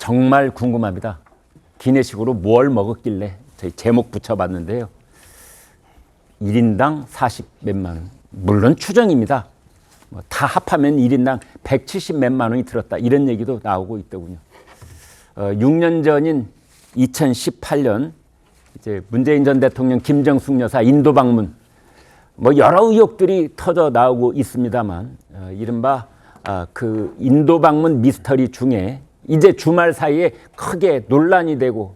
정말 궁금합니다. 기내식으로 뭘 먹었길래 저희 제목 붙여봤는데요. 1인당 40 몇만 원. 물론 추정입니다. 다 합하면 1인당 170 몇만 원이 들었다. 이런 얘기도 나오고 있더군요. 6년 전인 2018년 이제 문재인 전 대통령 김정숙 여사 인도 방문 여러 의혹들이 터져 나오고 있습니다만 이른바 그 인도 방문 미스터리 중에 이제 주말 사이에 크게 논란이 되고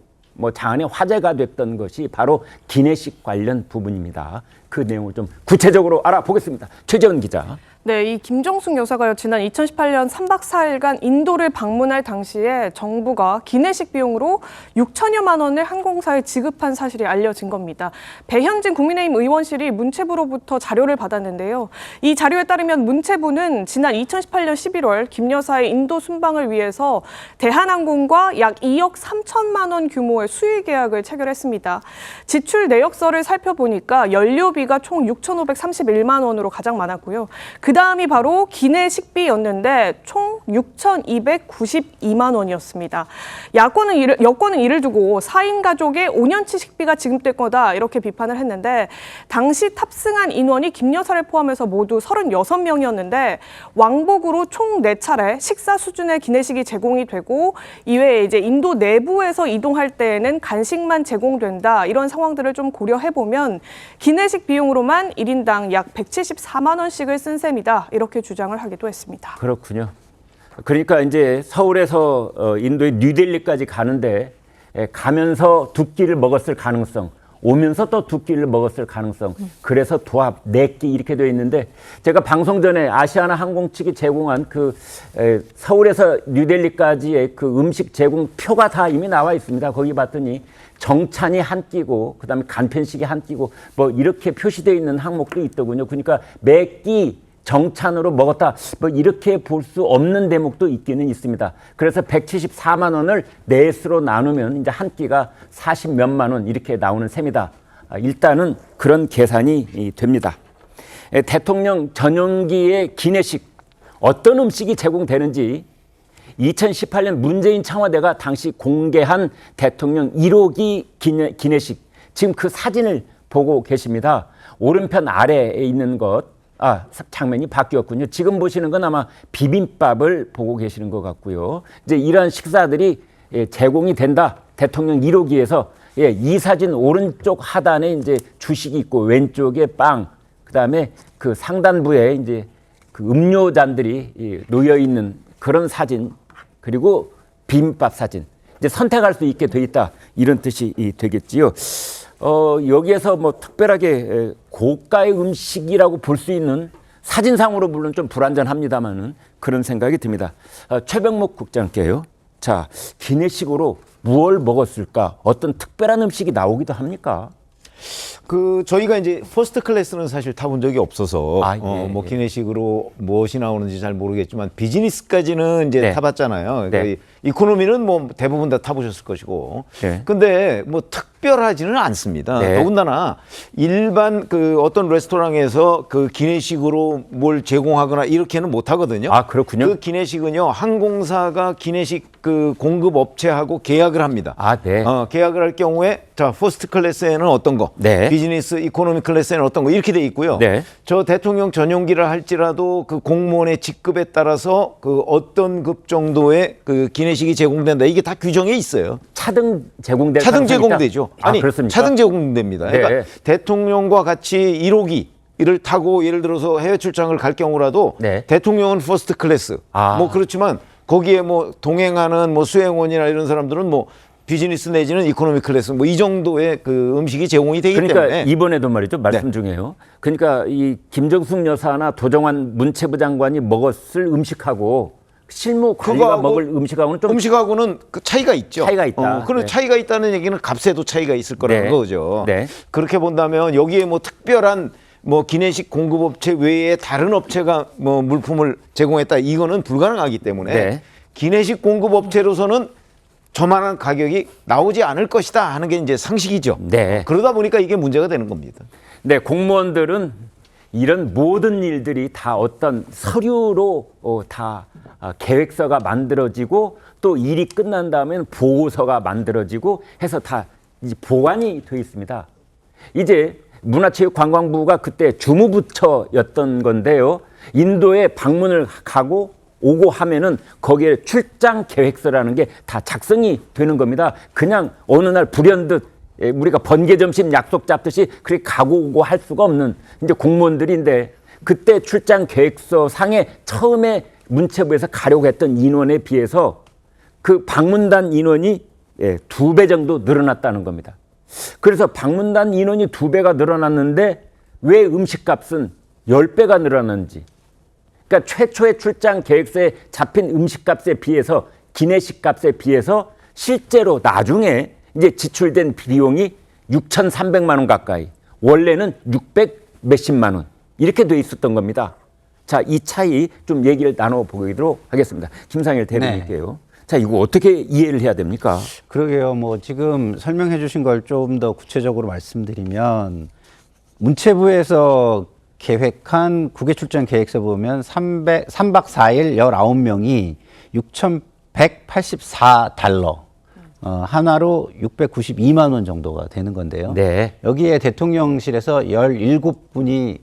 장안의 화제가 됐던 것이 바로 기내식 관련 부분입니다. 그 내용을 좀 구체적으로 알아보겠습니다. 최재원 기자. 네, 이 김정숙 여사가요, 지난 2018년 3박 4일간 인도를 방문할 당시에 정부가 기내식 비용으로 6천여만 원을 항공사에 지급한 사실이 알려진 겁니다. 배현진 국민의힘 의원실이 문체부로부터 자료를 받았는데요. 이 자료에 따르면 문체부는 지난 2018년 11월 김 여사의 인도 순방을 위해서 대한항공과 약 2억 3천만 원 규모의 수의 계약을 체결했습니다. 지출 내역서를 살펴보니까 연료비가 총 6,531만 원으로 가장 많았고요. 그 다음이 바로 기내식비였는데 총 6,292만 원이었습니다. 여권은 이를 두고 4인 가족의 5년치 식비가 지급될 거다 이렇게 비판을 했는데 당시 탑승한 인원이 김 여사를 포함해서 모두 36명이었는데 왕복으로 총 4차례 식사 수준의 기내식이 제공이 되고 이외에 이제 인도 내부에서 이동할 때에는 간식만 제공된다 이런 상황들을 좀 고려해보면 기내식 비용으로만 1인당 약 174만 원씩을 쓴 셈이다. 이렇게 주장을 하기도 했습니다. 그렇군요. 그러니까 이제 서울에서 인도의 뉴델리까지 가는데 가면서 두 끼를 먹었을 가능성, 오면서 또 두 끼를 먹었을 가능성, 그래서 도합 4끼 이렇게 되어 있는데 제가 방송 전에 아시아나 항공 측이 제공한 그 서울에서 뉴델리까지의 그 음식 제공 표가 다 이미 나와 있습니다. 거기 봤더니 정찬이 한 끼고 그다음에 간편식이 한 끼고 이렇게 표시되어 있는 항목도 있더군요. 그러니까 매 끼 정찬으로 먹었다 이렇게 볼 수 없는 대목도 있기는 있습니다. 그래서 174만 원을 넷으로 나누면 이제 한 끼가 40 몇만 원 이렇게 나오는 셈이다. 일단은 그런 계산이 됩니다. 대통령 전용기의 기내식 어떤 음식이 제공되는지 2018년 문재인 청와대가 당시 공개한 대통령 1호기 기내식 지금 그 사진을 보고 계십니다. 오른편 아래에 있는 것 장면이 바뀌었군요. 지금 보시는 건 아마 비빔밥을 보고 계시는 것 같고요. 이제 이러한 식사들이 제공이 된다. 대통령 1호기에서 이 사진 오른쪽 하단에 이제 주식이 있고 왼쪽에 빵, 그다음에 그 상단부에 이제 그 음료잔들이 놓여 있는 그런 사진, 그리고 비빔밥 사진. 이제 선택할 수 있게 돼 있다. 이런 뜻이 되겠지요. 여기에서 특별하게 고가의 음식이라고 볼 수 있는 사진상으로 물론 좀 불완전합니다만은 그런 생각이 듭니다. 최병목 국장께요. 자, 기내식으로 무얼 먹었을까? 어떤 특별한 음식이 나오기도 합니까? 저희가 이제 퍼스트 클래스는 사실 타본 적이 없어서 기내식으로 무엇이 나오는지 잘 모르겠지만 비즈니스까지는 이제 타봤잖아요. 그러니까 이코노미는 대부분 다 타보셨을 것이고. 근데 특별하지는 않습니다. 더군다나 일반 어떤 레스토랑에서 그 기내식으로 뭘 제공하거나 이렇게는 못 하거든요. 그렇군요. 그 기내식은요, 항공사가 기내식 그 공급 업체하고 계약을 합니다. 계약을 할 경우에 퍼스트 클래스에는 어떤 거, 비즈니스 이코노미 클래스에는 어떤 거 이렇게 돼 있고요. 저 대통령 전용기를 할지라도 그 공무원의 직급에 따라서 그 어떤 급 정도의 그 기내식이 제공된다. 이게 다 규정에 있어요. 차등 제공될 차등 제공되죠. 그렇습니까? 차등 제공됩니다. 그러니까 대통령과 같이 1호기를 타고 예를 들어서 해외 출장을 갈 경우라도 대통령은 퍼스트 클래스. 그렇지만 거기에 동행하는 수행원이나 이런 사람들은 비즈니스 내지는 이코노미 클래스 이 정도의 그 음식이 제공이 되기 때문에 이번에도 말이죠. 말씀 중에요. 그러니까 이 김정숙 여사나 도정환 문체부 장관이 먹었을 음식하고 실무 관리가 먹을 음식하고는 그 차이가 있죠. 차이가 있다. 그런 차이가 있다는 얘기는 값에도 차이가 있을 거라는 거죠. 그렇게 본다면 여기에 특별한 기내식 공급업체 외에 다른 업체가 물품을 제공했다. 이거는 불가능하기 때문에 기내식 공급업체로서는 저만한 가격이 나오지 않을 것이다 하는 게 이제 상식이죠. 그러다 보니까 이게 문제가 되는 겁니다. 공무원들은 이런 모든 일들이 다 어떤 서류로 다 계획서가 만들어지고 또 일이 끝난 다음에는 보고서가 만들어지고 해서 다 이제 보관이 되어 있습니다. 이제 문화체육관광부가 그때 주무부처였던 건데요. 인도에 방문을 가고 오고 하면은 거기에 출장 계획서라는 게 다 작성이 되는 겁니다. 그냥 어느 날 불현듯 우리가 번개 점심 약속 잡듯이 그렇게 가고 오고 할 수가 없는 이제 공무원들인데 그때 출장 계획서 상에 처음에 문체부에서 가려고 했던 인원에 비해서 그 방문단 인원이 2배 정도 늘어났다는 겁니다. 그래서 방문단 인원이 2배가 늘어났는데 왜 음식값은 10배가 늘어났는지. 그러니까 최초의 출장 계획서에 잡힌 음식값에 비해서 기내식 값에 비해서 실제로 나중에 이제 지출된 비용이 6,300만 원 가까이, 원래는 600 몇십만 원 이렇게 돼 있었던 겁니다. 자, 이 차이 좀 얘기를 나눠보도록 하겠습니다. 김상일 대변인께요. 네. 자, 이거 어떻게 이해를 해야 됩니까? 그러게요. 뭐 지금 설명해 주신 걸 좀 더 구체적으로 말씀드리면 문체부에서 계획한 국외 출장 계획서 보면 3박 4일 19명이 6,184달러, 한화로 692만 원 정도가 되는 건데요. 네. 여기에 대통령실에서 17분이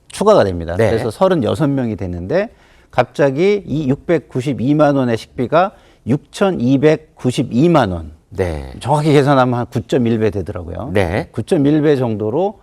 추가가 됩니다. 네. 그래서 36명이 되는데 갑자기 이 692만 원의 식비가 6,292만 원. 네. 정확히 계산하면 한 9.1배 되더라고요. 네. 9.1배 정도로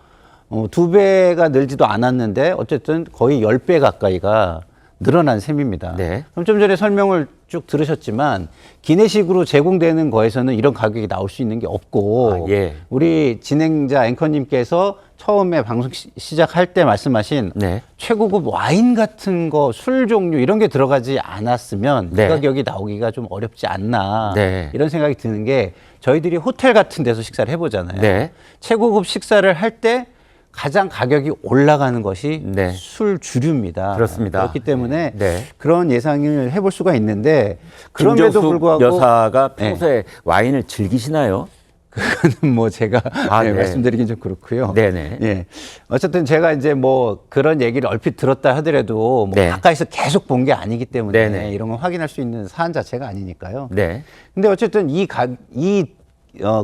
2배가 늘지도 않았는데 어쨌든 거의 10배 가까이가 늘어난 셈입니다. 네. 그럼 좀 전에 설명을 쭉 들으셨지만 기내식으로 제공되는 거에서는 이런 가격이 나올 수 있는 게 없고 예. 우리 진행자 앵커님께서 처음에 방송 시작할 때 말씀하신 네. 최고급 와인 같은 거, 술 종류 이런 게 들어가지 않았으면 네. 이 가격이 나오기가 좀 어렵지 않나 네. 이런 생각이 드는 게 저희들이 호텔 같은 데서 식사를 해보잖아요. 네. 최고급 식사를 할 때 가장 가격이 올라가는 것이 네. 술 주류입니다. 그렇습니다. 그렇기 때문에 네. 그런 예상을 해볼 수가 있는데 그럼에도 김정숙 불구하고 여사가 평소에 와인을 즐기시나요? 그거는 뭐 제가 네. 말씀드리긴 좀 그렇고요. 네네. 예. 어쨌든 제가 이제 뭐 그런 얘기를 얼핏 들었다 하더라도 뭐 네. 가까이서 계속 본 게 아니기 때문에 네네. 이런 걸 확인할 수 있는 사안 자체가 아니니까요. 네. 근데 어쨌든 이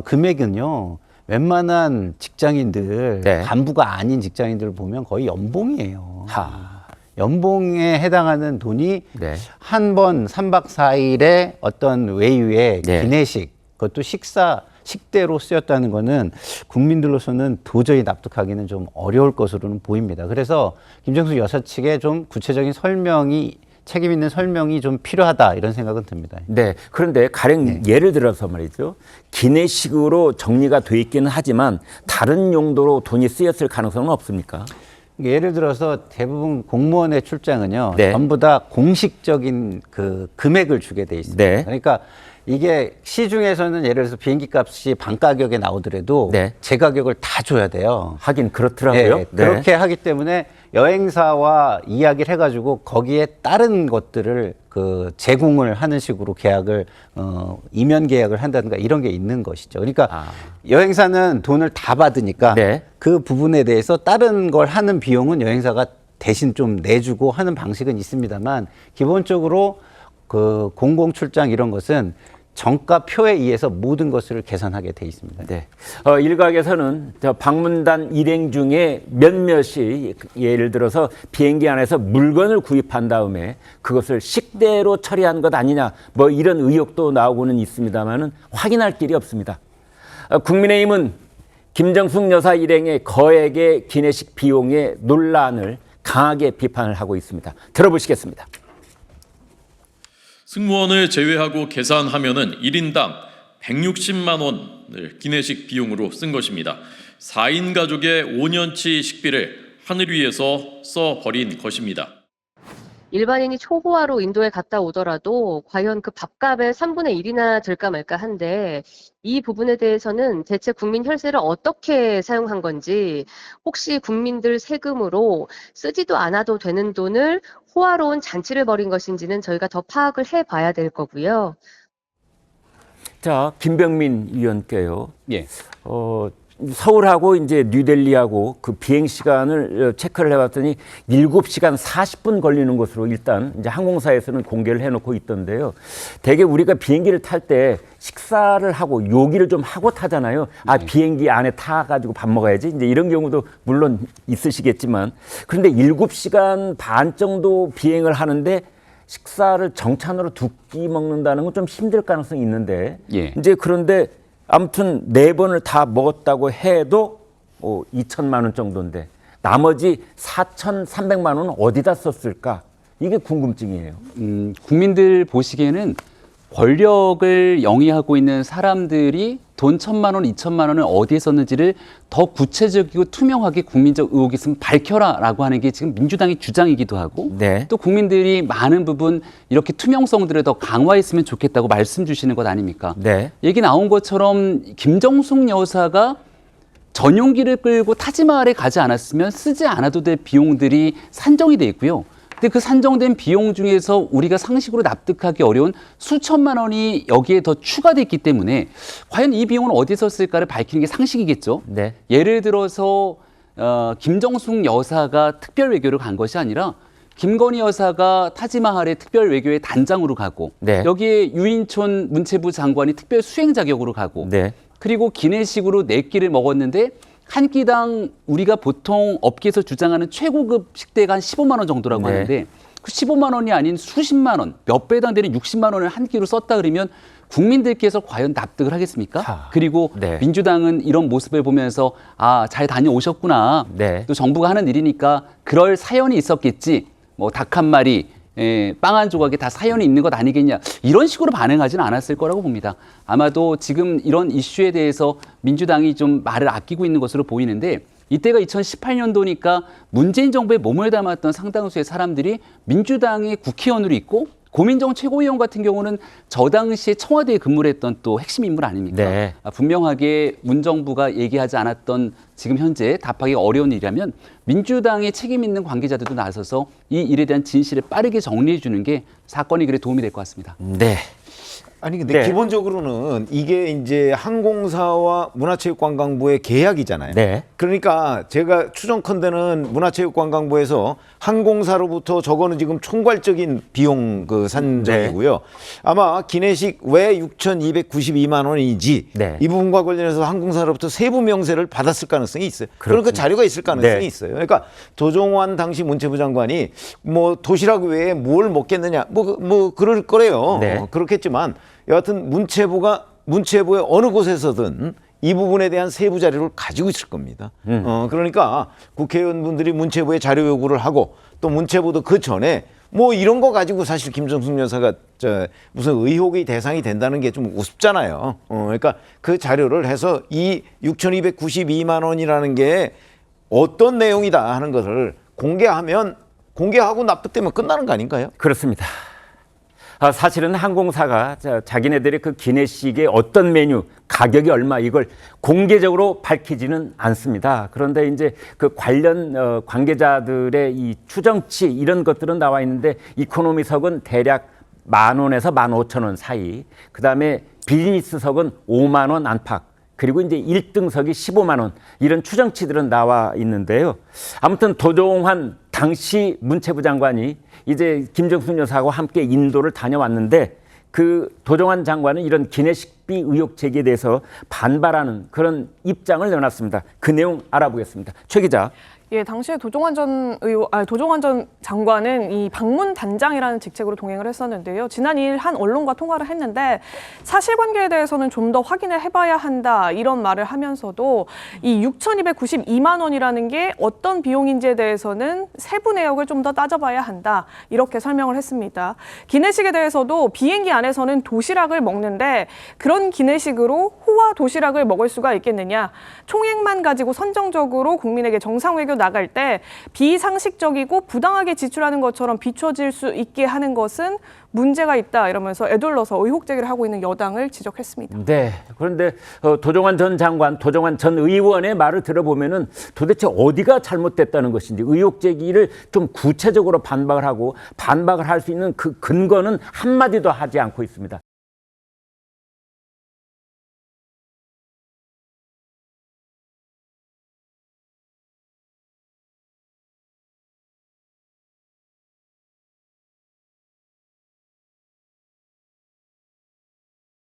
금액은요. 웬만한 직장인들, 네. 간부가 아닌 직장인들 보면 거의 연봉이에요. 하. 연봉에 해당하는 돈이 네. 한 번 3박 4일의 어떤 외유의 네. 기내식, 그것도 식대로 쓰였다는 거는 국민들로서는 도저히 납득하기는 좀 어려울 것으로는 보입니다. 그래서 김정숙 여사 측에 좀 구체적인 책임 있는 설명이 좀 필요하다 이런 생각은 듭니다. 네. 그런데 가령 예를 들어서 말이죠. 기내식으로 정리가 돼 있기는 하지만 다른 용도로 돈이 쓰였을 가능성은 없습니까? 예를 들어서 대부분 공무원의 출장은요, 네. 전부 다 공식적인 그 금액을 주게 돼 있습니다. 네. 그러니까 이게 시중에서는 예를 들어서 비행기 값이 반 가격에 나오더라도 네. 제 가격을 다 줘야 돼요. 하긴 그렇더라고요. 네, 그렇게 하기 때문에 여행사와 이야기를 해가지고 거기에 다른 것들을 그 제공을 하는 식으로 계약을 이면 계약을 한다든가 이런 게 있는 것이죠. 그러니까 여행사는 돈을 다 받으니까 네. 그 부분에 대해서 다른 걸 하는 비용은 여행사가 대신 좀 내주고 하는 방식은 있습니다만 기본적으로 그 공공 출장 이런 것은 정가표에 의해서 모든 것을 계산하게 돼 있습니다. 네. 일각에서는 저 방문단 일행 중에 몇몇이 예를 들어서 비행기 안에서 물건을 구입한 다음에 그것을 식대로 처리한 것 아니냐 뭐 이런 의혹도 나오고는 있습니다만은 확인할 길이 없습니다. 국민의힘은 김정숙 여사 일행의 거액의 기내식 비용의 논란을 강하게 비판을 하고 있습니다. 들어보시겠습니다. 승무원을 제외하고 계산하면은 1인당 160만 원을 기내식 비용으로 쓴 것입니다. 4인 가족의 5년치 식비를 하늘 위에서 써버린 것입니다. 일반인이 초호화로 인도에 갔다 오더라도 과연 그 밥값의 3분의 1이나 들까 말까 한데 이 부분에 대해서는 대체 국민 혈세를 어떻게 사용한 건지 혹시 국민들 세금으로 쓰지도 않아도 되는 돈을 호화로운 잔치를 벌인 것인지는 저희가 더 파악을 해봐야 될 거고요. 자, 김병민 위원께요. 예. 서울하고 이제 뉴델리하고 그 비행 시간을 체크를 해봤더니 7시간 40분 걸리는 것으로 일단 이제 항공사에서는 공개를 해놓고 있던데요. 대개 우리가 비행기를 탈 때 식사를 하고 요기를 좀 하고 타잖아요. 아, 비행기 안에 타가지고 밥 먹어야지. 이제 이런 경우도 물론 있으시겠지만, 그런데 7시간 반 정도 비행을 하는데 식사를 정찬으로 두 끼 먹는다는 건 좀 힘들 가능성이 있는데, 예. 이제 그런데 아무튼 4번을 다 먹었다고 해도 2천만 원 정도인데 나머지 4,300만 원은 어디다 썼을까? 이게 궁금증이에요. 국민들 보시기에는 권력을 영위하고 있는 사람들이 돈 1,000만 원, 2천만 원을 어디에 썼는지를 더 구체적이고 투명하게 국민적 의혹이 있으면 밝혀라라고 하는 게 지금 민주당의 주장이기도 하고 네. 또 국민들이 많은 부분 이렇게 투명성들을 더 강화했으면 좋겠다고 말씀 주시는 것 아닙니까? 네. 얘기 나온 것처럼 김정숙 여사가 전용기를 끌고 타지마할에 가지 않았으면 쓰지 않아도 될 비용들이 산정이 돼 있고요. 근데 그 산정된 비용 중에서 우리가 상식으로 납득하기 어려운 수천만 원이 여기에 더 추가돼 있기 때문에 과연 이 비용은 어디서 쓸까를 밝히는 게 상식이겠죠. 네. 예를 들어서 김정숙 여사가 특별 외교를 간 것이 아니라 김건희 여사가 타지마할의 특별 외교의 단장으로 가고 네. 여기에 유인촌 문체부 장관이 특별 수행 자격으로 가고 네. 그리고 기내식으로 4끼를 먹었는데 한 끼당 우리가 보통 업계에서 주장하는 최고급 식대가 한 15만 원 정도라고 네. 하는데 그 15만 원이 아닌 수십만 원, 몇 배당 되는 60만 원을 한 끼로 썼다 그러면 국민들께서 과연 납득을 하겠습니까? 그리고 네. 민주당은 이런 모습을 보면서 아, 잘 다녀오셨구나. 네. 또 정부가 하는 일이니까 그럴 사연이 있었겠지. 뭐 닭 한 마리, 빵 한 조각에 다 사연이 있는 것 아니겠냐. 이런 식으로 반응하지는 않았을 거라고 봅니다. 아마도 지금 이런 이슈에 대해서 민주당이 좀 말을 아끼고 있는 것으로 보이는데 이때가 2018년도니까 문재인 정부에 몸을 담았던 상당수의 사람들이 민주당의 국회의원으로 있고 고민정 최고위원 같은 경우는 저 당시에 청와대에 근무를 했던 또 핵심 인물 아닙니까? 네. 분명하게 문 정부가 얘기하지 않았던 지금 현재 답하기 어려운 일이라면 민주당의 책임 있는 관계자들도 나서서 이 일에 대한 진실을 빠르게 정리해 주는 게 사건 해결에 도움이 될 것 같습니다. 네. 아니 근데 네. 기본적으로는 이게 이제 항공사와 문화체육관광부의 계약이잖아요. 네. 그러니까 제가 추정컨대는 문화체육관광부에서 항공사로부터 저거는 지금 총괄적인 비용 그 산정이고요. 아마 기내식 왜 6,292만 원인지 네. 이 부분과 관련해서 항공사로부터 세부 명세를 받았을 가능성이 있어요. 그러니까 자료가 있을 가능성이 네. 있어요. 그러니까 조정환 당시 문체부 장관이 뭐 도시락 외에 뭘 먹겠느냐 뭐 그럴 거래요. 네. 그렇겠지만 여하튼 문체부의 어느 곳에서든 이 부분에 대한 세부 자료를 가지고 있을 겁니다. 그러니까 국회의원분들이 문체부에 자료 요구를 하고 또 문체부도 그 전에 뭐 이런 거 가지고 사실 김정숙 여사가 무슨 의혹의 대상이 된다는 게 좀 우습잖아요. 그러니까 그 자료를 해서 이 6,292만 원이라는 게 어떤 내용이다 하는 것을 공개하고 납득되면 끝나는 거 아닌가요? 그렇습니다. 사실은 항공사가 자기네들의 그 기내식의 어떤 메뉴, 가격이 얼마 이걸 공개적으로 밝히지는 않습니다. 그런데 이제 그 관련 관계자들의 이 추정치 이런 것들은 나와 있는데 이코노미석은 대략 10,000원에서 15,000원 사이, 그다음에 비즈니스석은 5만 원 안팎, 그리고 이제 1등석이 15만 원 이런 추정치들은 나와 있는데요. 아무튼 도종환 당시 문체부 장관이 이제 김정숙 여사하고 함께 인도를 다녀왔는데 그 도종환 장관은 이런 기내식비 의혹 제기에 대해서 반발하는 그런 입장을 내놨습니다. 그 내용 알아보겠습니다. 최 기자. 예, 당시에 도종환 전 장관은 이 방문 단장이라는 직책으로 동행을 했었는데요. 지난 2일 한 언론과 통화를 했는데 사실관계에 대해서는 좀 더 확인을 해봐야 한다 이런 말을 하면서도 이 6,292만 원이라는 게 어떤 비용인지에 대해서는 세부 내역을 좀 더 따져봐야 한다 이렇게 설명을 했습니다. 기내식에 대해서도 비행기 안에서는 도시락을 먹는데 그런 기내식으로 호화 도시락을 먹을 수가 있겠느냐. 총액만 가지고 선정적으로 국민에게 정상외교 나갈 때 비상식적이고 부당하게 지출하는 것처럼 비춰질 수 있게 하는 것은 문제가 있다 이러면서 애둘러서 의혹 제기를 하고 있는 여당을 지적했습니다. 네. 그런데 도종환 전 장관, 도종환 전 의원의 말을 들어보면은 도대체 어디가 잘못됐다는 것인지 의혹 제기를 좀 구체적으로 반박을 할 수 있는 그 근거는 한마디도 하지 않고 있습니다.